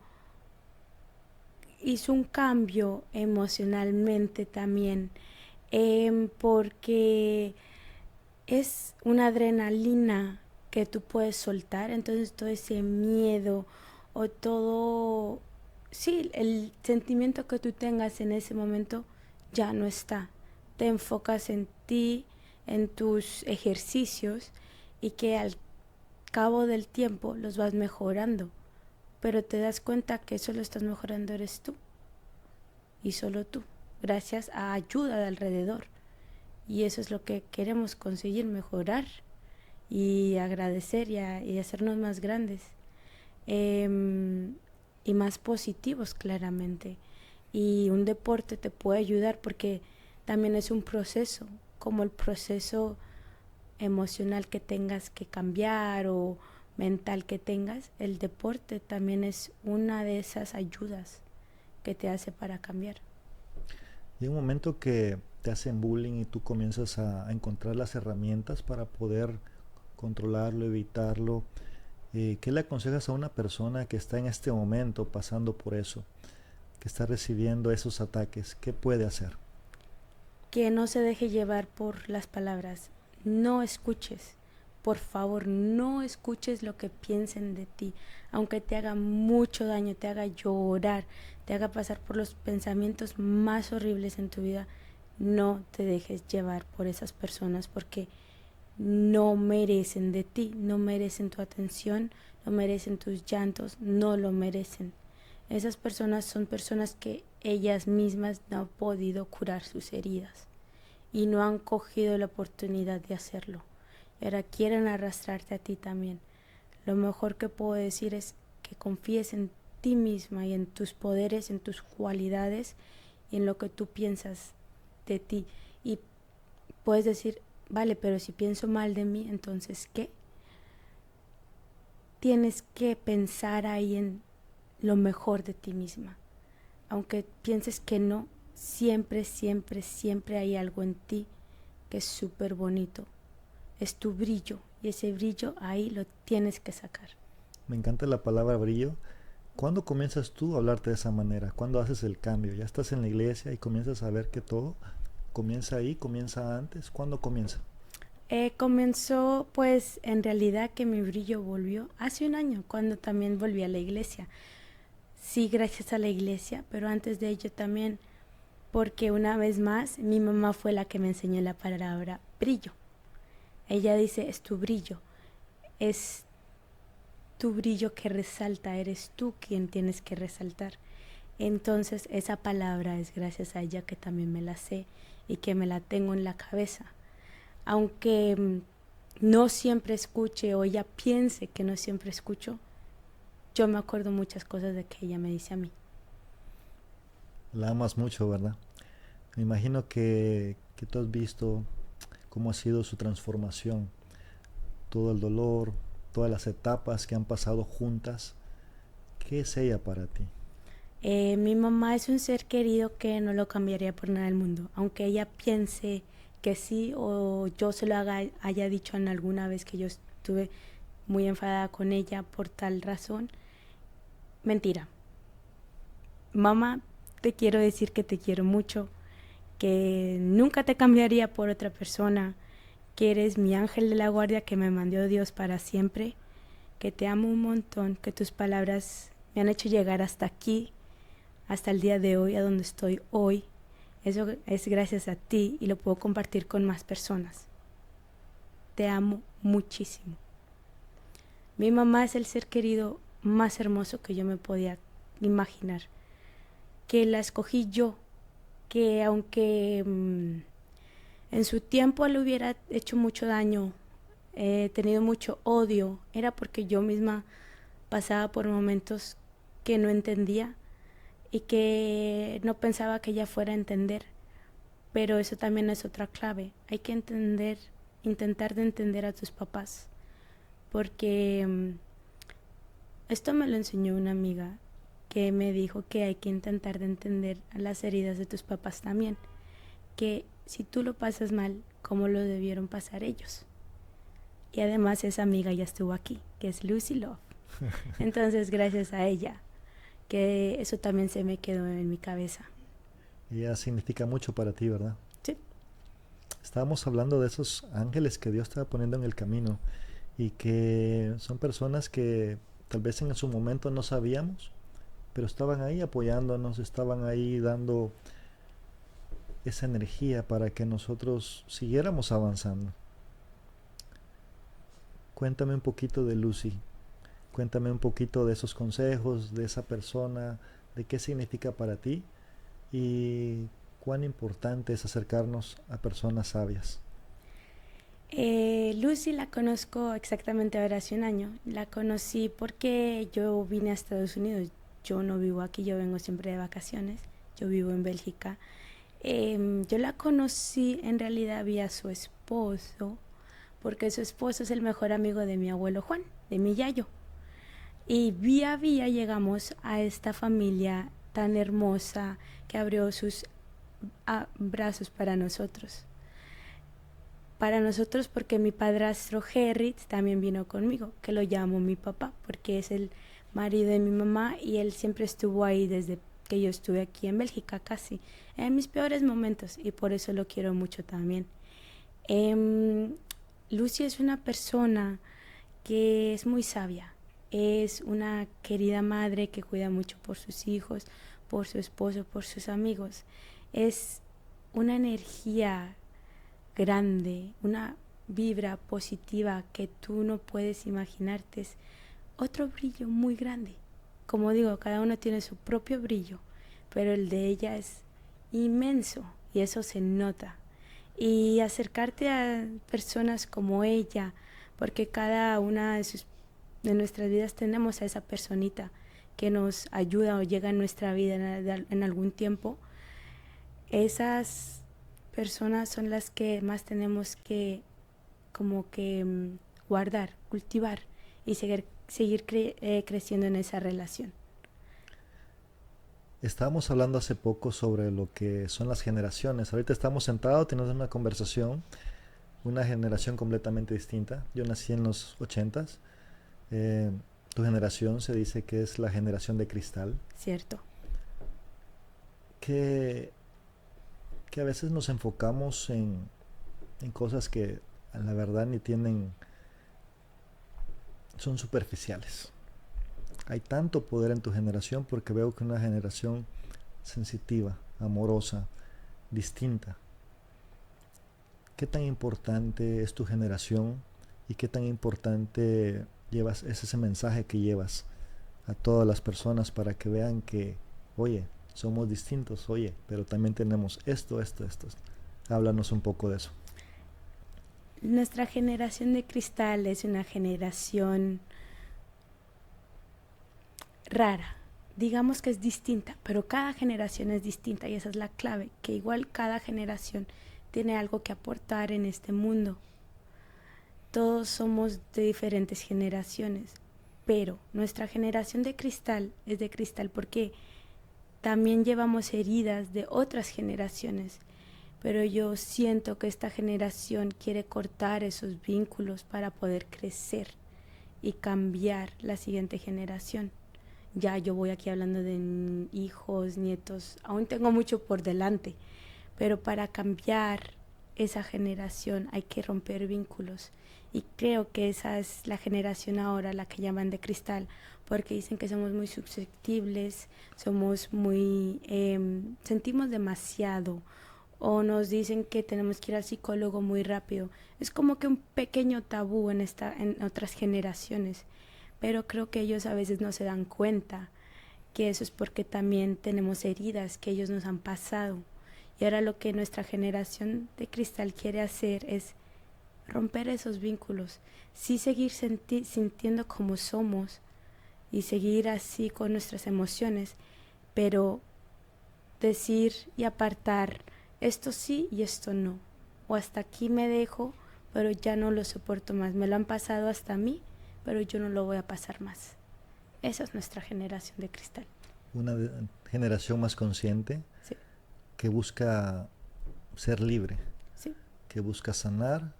hizo un cambio emocionalmente también, porque es una adrenalina que tú puedes soltar, entonces todo ese miedo o todo, sí, el sentimiento que tú tengas en ese momento ya no está. Te enfocas en ti, en tus ejercicios y que al cabo del tiempo los vas mejorando, pero te das cuenta que eso lo estás mejorando eres tú y solo tú, gracias a ayuda de alrededor. Y eso es lo que queremos conseguir, mejorar y agradecer y hacernos más grandes y más positivos claramente. Y un deporte te puede ayudar porque también es un proceso, como el proceso emocional que tengas que cambiar o mental que tengas, el deporte también es una de esas ayudas que te hace para cambiar. Llega un momento que te hacen bullying y tú comienzas a encontrar las herramientas para poder controlarlo, evitarlo. ¿Qué le aconsejas a una persona que está en este momento pasando por eso, que está recibiendo esos ataques? ¿Qué puede hacer? Que no se deje llevar por las palabras. No escuches. Por favor, no escuches lo que piensen de ti. Aunque te haga mucho daño, te haga llorar, te haga pasar por los pensamientos más horribles en tu vida, no te dejes llevar por esas personas porque no merecen de ti, no merecen tu atención, no merecen tus llantos, no lo merecen. Esas personas son personas que ellas mismas no han podido curar sus heridas y no han cogido la oportunidad de hacerlo. Y ahora quieren arrastrarte a ti también. Lo mejor que puedo decir es que confíes en ti misma y en tus poderes, en tus cualidades y en lo que tú piensas de ti. Y puedes decir, vale, pero si pienso mal de mí, entonces ¿qué? Tienes que pensar ahí en lo mejor de ti misma. Aunque pienses que no, siempre, siempre, siempre hay algo en ti que es súper bonito. Es tu brillo y ese brillo ahí lo tienes que sacar. Me encanta la palabra brillo. ¿Cuándo comienzas tú a hablarte de esa manera? ¿Cuándo haces el cambio? ¿Ya estás en la iglesia y comienzas a ver que todo comienza ahí, comienza antes? ¿Cuándo comienza? Comenzó pues en realidad que mi brillo volvió hace un año cuando también volví a la iglesia. Sí, gracias a la iglesia, pero antes de ello también porque una vez más mi mamá fue la que me enseñó la palabra brillo. Ella dice, es tu brillo que resalta, eres tú quien tienes que resaltar. Entonces esa palabra es gracias a ella que también me la sé y que me la tengo en la cabeza. Aunque no siempre escuche o ella piense que no siempre escucho, yo me acuerdo muchas cosas de que ella me dice a mí. La amas mucho, ¿verdad? Me imagino que tú has visto cómo ha sido su transformación, todo el dolor, todas las etapas que han pasado juntas. ¿Qué es ella para ti? Mi mamá es un ser querido que no lo cambiaría por nada del mundo, aunque ella piense que sí o yo se lo haya dicho en alguna vez que yo estuve muy enfadada con ella por tal razón. Mentira. Mamá, te quiero decir que te quiero mucho, que nunca te cambiaría por otra persona, que eres mi ángel de la guardia que me mandó Dios para siempre, que te amo un montón, que tus palabras me han hecho llegar hasta aquí, hasta el día de hoy, a donde estoy hoy. Eso es gracias a ti y lo puedo compartir con más personas. Te amo muchísimo. Mi mamá es el ser querido más hermoso que yo me podía imaginar. Que la escogí yo, que aunque en su tiempo le hubiera hecho mucho daño, tenido mucho odio, era porque yo misma pasaba por momentos que no entendía y que no pensaba que ella fuera a entender. Pero eso también es otra clave. Hay que intentar de entender a tus papás. Porque esto me lo enseñó una amiga que me dijo que hay que intentar de entender las heridas de tus papás también. Que si tú lo pasas mal, ¿cómo lo debieron pasar ellos? Y además esa amiga ya estuvo aquí, que es Lucy Love. Entonces gracias a ella, que eso también se me quedó en mi cabeza. Ella significa mucho para ti, ¿verdad? Sí. Estábamos hablando de esos ángeles que Dios te va poniendo en el camino y que son personas que tal vez en su momento no sabíamos, pero estaban ahí apoyándonos, estaban ahí dando esa energía para que nosotros siguiéramos avanzando. Cuéntame un poquito de Lucy, cuéntame un poquito de esos consejos, de esa persona, de qué significa para ti y cuán importante es acercarnos a personas sabias. Lucy la conozco exactamente ahora hace un año. La conocí porque yo vine a Estados Unidos. Yo no vivo aquí, yo vengo siempre de vacaciones. Yo vivo en Bélgica. Yo la conocí en realidad vía su esposo, porque su esposo es el mejor amigo de mi abuelo Juan, de mi yayo. Y vía a vía llegamos a esta familia tan hermosa que abrió sus brazos para nosotros. Para nosotros porque mi padrastro Gerrit también vino conmigo, que lo llamo mi papá, porque es el marido de mi mamá y él siempre estuvo ahí desde que yo estuve aquí en Bélgica casi, en mis peores momentos y por eso lo quiero mucho también. Lucy es una persona que es muy sabia, es una querida madre que cuida mucho por sus hijos, por su esposo, por sus amigos. Es una energía grande, una vibra positiva que tú no puedes imaginarte. Es otro brillo muy grande. Como digo, cada uno tiene su propio brillo, pero el de ella es inmenso y eso se nota. Y acercarte a personas como ella, porque cada una de nuestras vidas tenemos a esa personita que nos ayuda o llega en nuestra vida en algún tiempo. Esas personas son las que más tenemos que como que guardar, cultivar y seguir creciendo en esa relación. Estábamos hablando hace poco sobre lo que son las generaciones. Ahorita estamos sentados teniendo una conversación, una generación completamente distinta. Yo nací en los 80s. Tu generación se dice que es la generación de cristal. Cierto. Que a veces nos enfocamos en cosas que a la verdad ni tienen, son superficiales. Hay tanto poder en tu generación porque veo que es una generación sensitiva, amorosa, distinta. ¿Qué tan importante es tu generación y qué tan importante es ese mensaje que llevas a todas las personas para que vean que, oye, somos distintos, oye, pero también tenemos esto? Háblanos un poco de eso. Nuestra generación de cristal es una generación rara. Digamos que es distinta, pero cada generación es distinta y esa es la clave, que igual cada generación tiene algo que aportar en este mundo. Todos somos de diferentes generaciones, pero nuestra generación de cristal es de cristal porque también llevamos heridas de otras generaciones, pero yo siento que esta generación quiere cortar esos vínculos para poder crecer y cambiar la siguiente generación. Ya yo voy aquí hablando de hijos, nietos, aún tengo mucho por delante, pero para cambiar esa generación, hay que romper vínculos. Y creo que esa es la generación ahora, la que llaman de cristal, porque dicen que somos muy susceptibles, somos muy, sentimos demasiado, o nos dicen que tenemos que ir al psicólogo muy rápido. Es como que un pequeño tabú en otras generaciones, pero creo que ellos a veces no se dan cuenta que eso es porque también tenemos heridas que ellos nos han pasado. Y ahora lo que nuestra generación de cristal quiere hacer es romper esos vínculos, sí seguir sintiendo como somos y seguir así con nuestras emociones, pero decir y apartar esto sí y esto no, o hasta aquí me dejo, pero ya no lo soporto más, me lo han pasado hasta a mí, pero yo no lo voy a pasar más. Esa es nuestra generación de cristal. Una generación más consciente, Sí, que busca ser libre, sí. que busca sanar,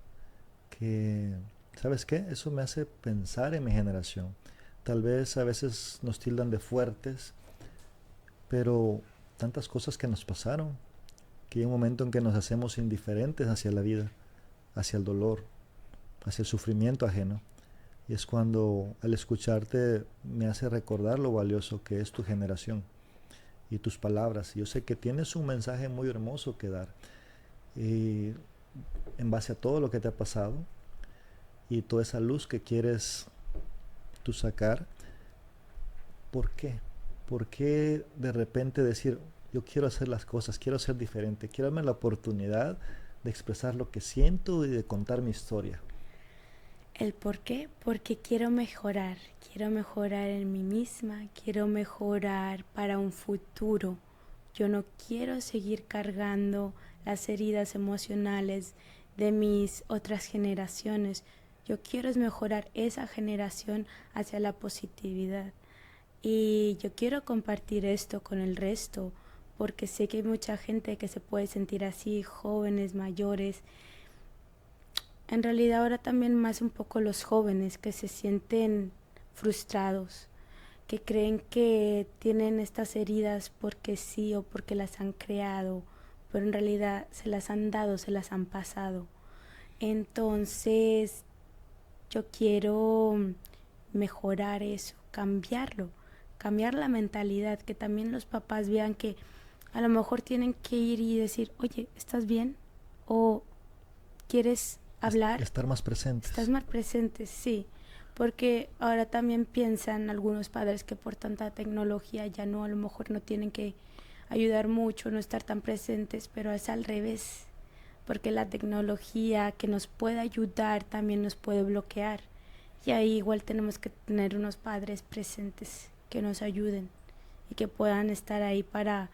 que, ¿sabes qué? Eso me hace pensar en mi generación. Tal vez a veces nos tildan de fuertes, pero tantas cosas que nos pasaron, que hay un momento en que nos hacemos indiferentes hacia la vida, hacia el dolor, hacia el sufrimiento ajeno. Y es cuando al escucharte me hace recordar lo valioso que es tu generación y tus palabras. Yo sé que tienes un mensaje muy hermoso que dar. Y en base a todo lo que te ha pasado y toda esa luz que quieres tú sacar, ¿por qué? ¿Por qué de repente decir, yo quiero hacer las cosas, quiero ser diferente, quiero darme la oportunidad de expresar lo que siento y de contar mi historia? ¿El por qué? Porque quiero mejorar en mí misma, quiero mejorar para un futuro. Yo no quiero seguir cargando las heridas emocionales de mis otras generaciones. Yo quiero es mejorar esa generación hacia la positividad. Y yo quiero compartir esto con el resto, porque sé que hay mucha gente que se puede sentir así, jóvenes, mayores. En realidad ahora también más un poco los jóvenes que se sienten frustrados, que creen que tienen estas heridas porque sí o porque las han creado, pero en realidad se las han dado, se las han pasado. Entonces yo quiero mejorar eso, cambiarlo, cambiar la mentalidad, que también los papás vean que a lo mejor tienen que ir y decir, oye, ¿estás bien? ¿O quieres hablar? Estar más Estás presentes. más presente, sí, porque ahora también piensan algunos padres que por tanta tecnología ya no, a lo mejor no tienen que ayudar mucho, no estar tan presentes, pero es al revés, porque la tecnología que nos puede ayudar también nos puede bloquear. Y ahí igual tenemos que tener unos padres presentes que nos ayuden y que puedan estar ahí para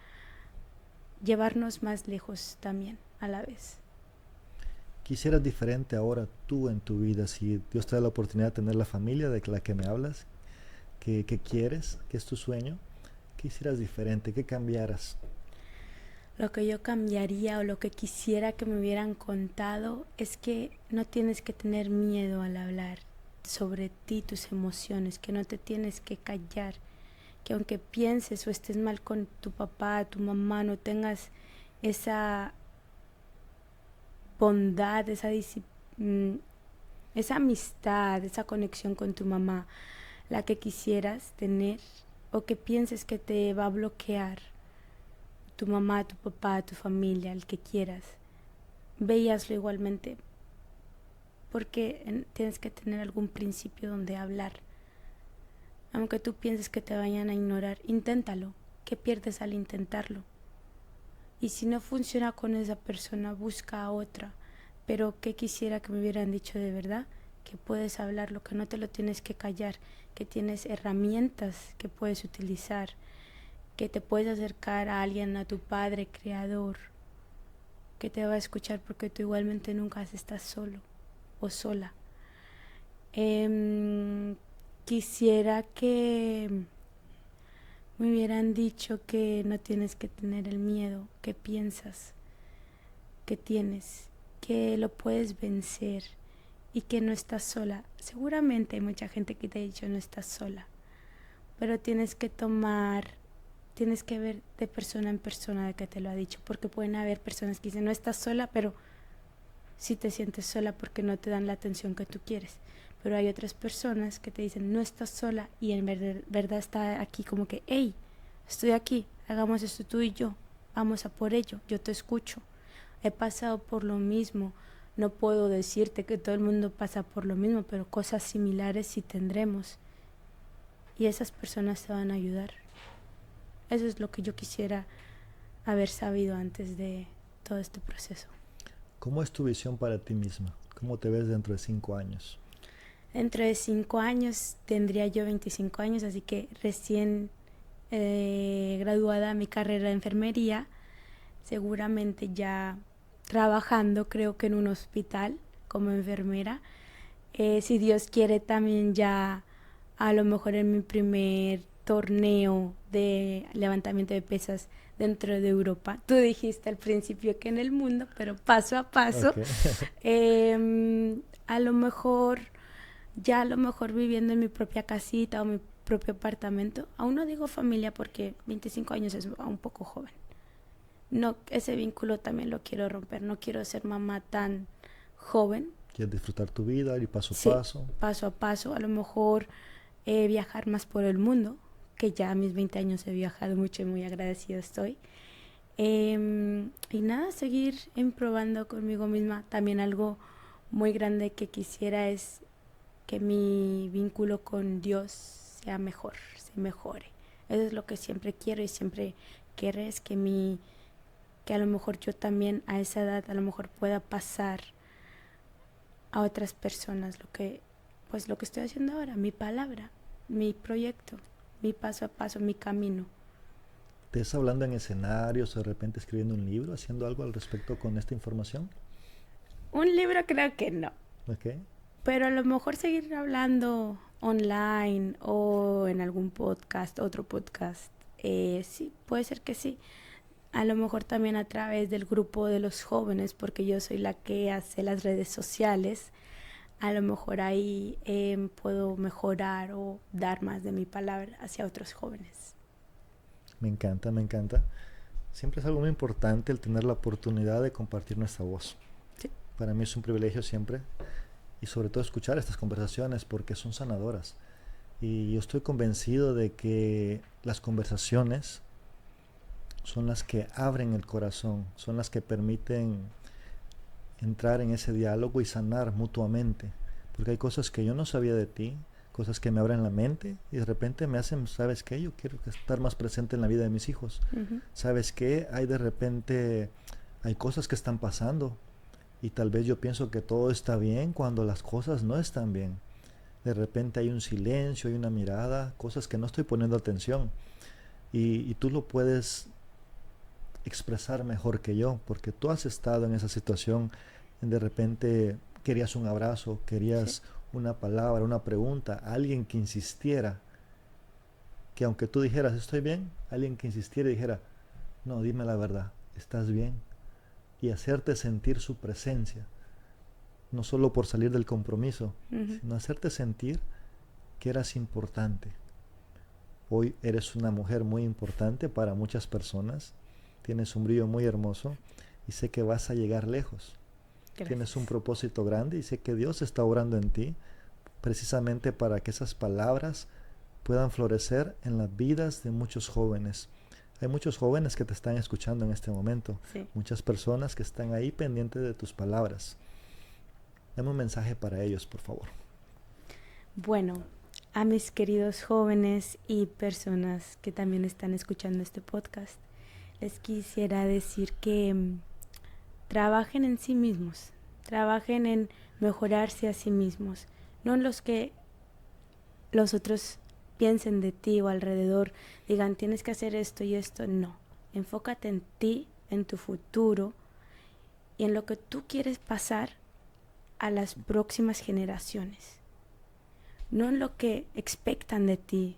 llevarnos más lejos también a la vez. ¿Quisieras diferente ahora tú en tu vida si Dios te da la oportunidad de tener la familia de la que me hablas, que quieres, que es tu sueño? ¿Qué hicieras diferente? ¿Qué cambiaras? Lo que yo cambiaría o lo que quisiera que me hubieran contado es que no tienes que tener miedo al hablar sobre ti, tus emociones, que no te tienes que callar, que aunque pienses o estés mal con tu papá, tu mamá, no tengas esa bondad, esa amistad, esa conexión con tu mamá, la que quisieras tener o que pienses que te va a bloquear tu mamá, tu papá, tu familia, el que quieras, veíaslo igualmente, porque tienes que tener algún principio donde hablar. Aunque tú pienses que te vayan a ignorar, inténtalo. ¿Qué pierdes al intentarlo? Y si no funciona con esa persona, busca a otra. Pero ¿qué quisiera que me hubieran dicho de verdad? Que puedes hablarlo, que no te lo tienes que callar, que tienes herramientas que puedes utilizar, que te puedes acercar a alguien, a tu padre creador, que te va a escuchar porque tú igualmente nunca estás solo o sola. Quisiera que me hubieran dicho que no tienes que tener el miedo que piensas que tienes, que lo puedes vencer y que no estás sola. Seguramente hay mucha gente que te ha dicho no estás sola, pero tienes que ver de persona en persona de que te lo ha dicho, porque pueden haber personas que dicen no estás sola, pero si te sientes sola porque no te dan la atención que tú quieres. Pero hay otras personas que te dicen, no estás sola, y en verdad está aquí como que, hey, estoy aquí, hagamos esto tú y yo, vamos a por ello, yo te escucho. He pasado por lo mismo, no puedo decirte que todo el mundo pasa por lo mismo, pero cosas similares sí tendremos. Y esas personas te van a ayudar. Eso es lo que yo quisiera haber sabido antes de todo este proceso. ¿Cómo es tu visión para ti misma? ¿Cómo te ves dentro de 5 años? Dentro de 5 años tendría yo 25 años, así que recién graduada mi carrera de enfermería, seguramente ya trabajando, creo que en un hospital como enfermera. Si Dios quiere, también ya a lo mejor en mi primer torneo de levantamiento de pesas dentro de Europa. Tú dijiste al principio que en el mundo, pero paso a paso. Okay. A lo mejor, ya a lo mejor viviendo en mi propia casita o mi propio apartamento. Aún no digo familia porque 25 años es un poco joven. No, ese vínculo también lo quiero romper. No quiero ser mamá tan joven. ¿Quieres disfrutar tu vida, ir paso a Sí, paso? paso a paso. A lo mejor viajar más por el mundo, que ya a mis 20 años he viajado mucho y muy agradecida estoy. Y nada, seguir probando conmigo misma. También algo muy grande que quisiera es que mi vínculo con Dios sea mejor, se mejore. Eso es lo que siempre quiero y siempre querré, es que a lo mejor yo también a esa edad a lo mejor pueda pasar a otras personas lo que estoy haciendo ahora, mi palabra, mi proyecto, mi paso a paso, mi camino. ¿Te estás hablando en escenarios o de repente escribiendo un libro, haciendo algo al respecto con esta información? Un libro creo que no, Okay. pero a lo mejor seguir hablando online o en algún podcast, otro podcast. Sí, puede ser que sí. A lo mejor también a través del grupo de los jóvenes, porque yo soy la que hace las redes sociales. A lo mejor ahí puedo mejorar o dar más de mi palabra hacia otros jóvenes. Me encanta, me encanta. Siempre es algo muy importante el tener la oportunidad de compartir nuestra voz. Sí. Para mí es un privilegio siempre y sobre todo escuchar estas conversaciones porque son sanadoras. Y yo estoy convencido de que las conversaciones son las que abren el corazón, son las que permiten entrar en ese diálogo y sanar mutuamente. Porque hay cosas que yo no sabía de ti, cosas que me abren la mente y de repente me hacen, ¿sabes qué? Yo quiero estar más presente en la vida de mis hijos. ¿Sabes qué? Hay de repente, hay cosas que están pasando y tal vez yo pienso que todo está bien cuando las cosas no están bien. De repente hay un silencio, hay una mirada, cosas que no estoy poniendo atención y tú lo puedes expresar mejor que yo, porque tú has estado en esa situación, de repente querías un abrazo, querías Sí. una palabra, una pregunta, alguien que insistiera, que aunque tú dijeras estoy bien, alguien que insistiera y dijera, no, dime la verdad, estás bien, y hacerte sentir su presencia, no solo por salir del compromiso, sino hacerte sentir que eras importante. Hoy eres una mujer muy importante para muchas personas, tienes un brillo muy hermoso y sé que vas a llegar lejos. Gracias. Tienes un propósito grande y sé que Dios está obrando en ti precisamente para que esas palabras puedan florecer en las vidas de muchos jóvenes. Hay muchos jóvenes que te están escuchando en este momento, Sí. muchas personas que están ahí pendientes de tus palabras. Dame un mensaje para ellos, por favor. Bueno, a mis queridos jóvenes y personas que también están escuchando este podcast, les quisiera decir que trabajen en sí mismos, trabajen en mejorarse a sí mismos, no en los que los otros piensen de ti o alrededor, digan tienes que hacer esto y esto, no. Enfócate en ti, en tu futuro y en lo que tú quieres pasar a las próximas generaciones. No en lo que expectan de ti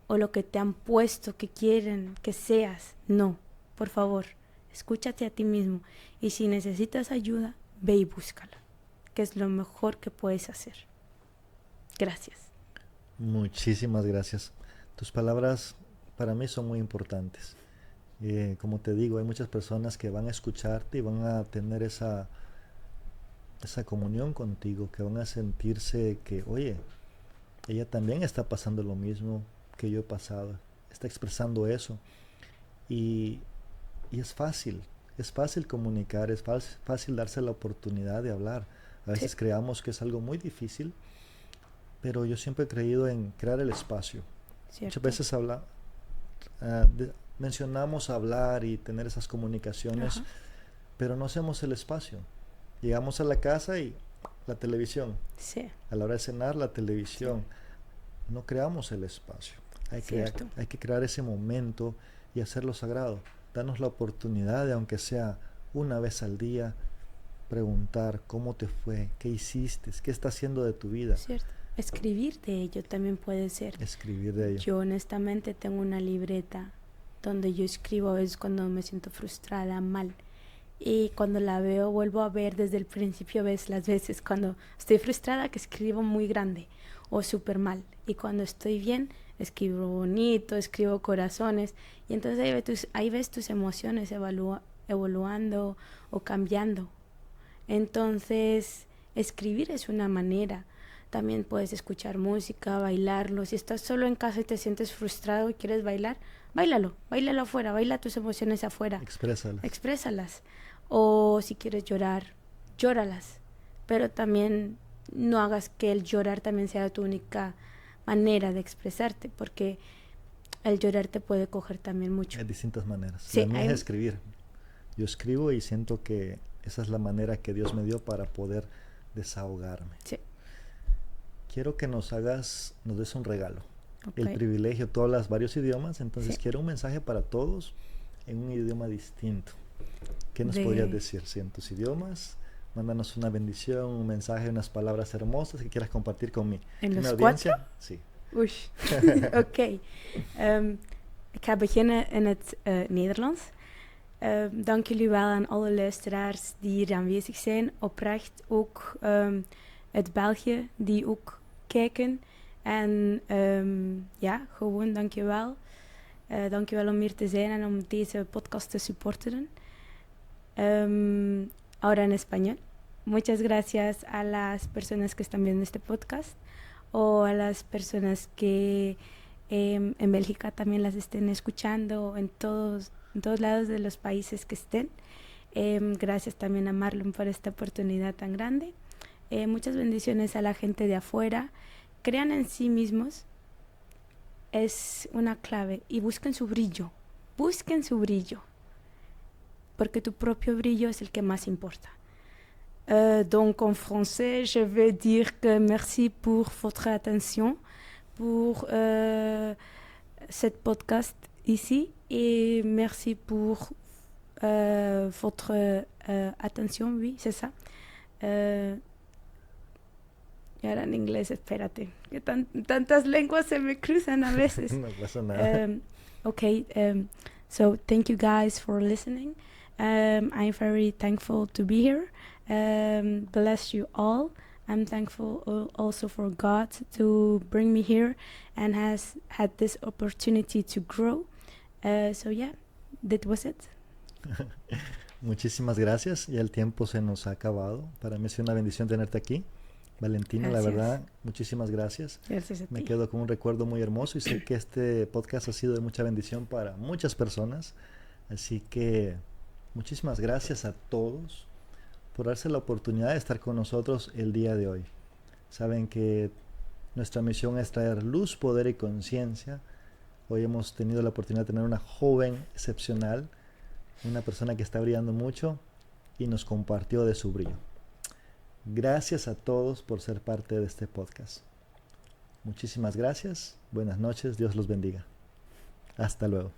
o lo que te han puesto que quieren que seas. No, por favor, escúchate a ti mismo y si necesitas ayuda, ve y búscala, que es lo mejor que puedes hacer. Gracias. Muchísimas gracias. Tus palabras para mí son muy importantes. Como te digo, hay muchas personas que van a escucharte y van a tener esa comunión contigo, que van a sentirse que, oye, ella también está pasando lo mismo que yo he pasado, está expresando eso. Y, y es fácil comunicar, es fácil darse la oportunidad de hablar. A Sí, veces creamos que es algo muy difícil, pero yo siempre he creído en crear el espacio. Muchas cierto. veces mencionamos hablar y tener esas comunicaciones, Ajá. pero no hacemos el espacio. Llegamos a la casa y la televisión. Sí, A la hora de cenar, la sí, televisión. No creamos el espacio. cierto. Hay que crear ese momento y hacerlo sagrado. Danos la oportunidad de, aunque sea una vez al día, preguntar cómo te fue, qué hiciste, qué está haciendo de tu vida. Cierto. Escribir de ello también puede ser. Escribir de ello. Yo honestamente tengo una libreta donde yo escribo a veces cuando me siento frustrada, mal. Y cuando la veo, vuelvo a ver desde el principio, ves las veces cuando estoy frustrada que escribo muy grande o súper mal. Y cuando estoy bien, escribo bonito, escribo corazones. Y entonces ahí ves tus emociones evoluando o cambiando. Entonces, escribir es una manera. También puedes escuchar música, bailarlo. Si estás solo en casa y te sientes frustrado y quieres bailar, bailalo afuera, baila tus emociones afuera, Exprésalas. exprésalas. O si quieres llorar, llóralas. Pero también no hagas que el llorar también sea tu única manera de expresarte, porque el llorar te puede coger también mucho. Hay distintas maneras. La Sí, mía es escribir. Yo escribo y siento que esa es la manera que Dios me dio para poder desahogarme. sí, Quiero que nos des un regalo. El ok. privilegio, tú hablas varios idiomas, entonces Sí. quiero un mensaje para todos en un idioma distinto. ¿Qué nos podrías De decir? Si en tus idiomas, mándanos una bendición, un mensaje, unas palabras hermosas que quieras compartir en con mi los cuatro. audiencia. Sí. Oei, oké. Ik ga beginnen in het Nederlands. Dank jullie wel aan alle luisteraars die hier aanwezig zijn. Oprecht ook uit België die ook kijken. En ja, gewoon dank je wel. Dank je wel om hier te zijn en om deze podcast te supporteren. Ahora en español. Muchas gracias a las personas que están viendo este podcast o a las personas que en Bélgica también las estén escuchando, en todos lados de los países que estén. Gracias también a Marlon por esta oportunidad tan grande. Muchas bendiciones a la gente de afuera. Crean en sí mismos, es una clave, y busquen su brillo. Busquen su brillo, porque tu propio brillo es el que más importa. Donc en français, je veux dire que merci pour votre attention, pour cette podcast ici, et merci pour votre attention, oui, c'est ça. Y ahora en inglés, espérate, que tantas lenguas se me cruzan a veces. No pasa nada. Okay, so thank you guys for listening. I'm very thankful to be here. Bless you all. I'm thankful also for God to bring me here and has had this opportunity to grow. So yeah, that was it. Muchísimas gracias. Ya el tiempo se nos ha acabado. Para mí es una bendición tenerte aquí. Valentina, Gracias. la verdad, muchísimas gracias. Gracias a Me ti. quedo con un recuerdo muy hermoso y sé que este podcast ha sido de mucha bendición para muchas personas. Así que muchísimas gracias a todos por darse la oportunidad de estar con nosotros el día de hoy. Saben que nuestra misión es traer luz, poder y conciencia. Hoy hemos tenido la oportunidad de tener una joven excepcional, una persona que está brillando mucho y nos compartió de su brillo. Gracias a todos por ser parte de este podcast. Muchísimas gracias. Buenas noches. Dios los bendiga. Hasta luego.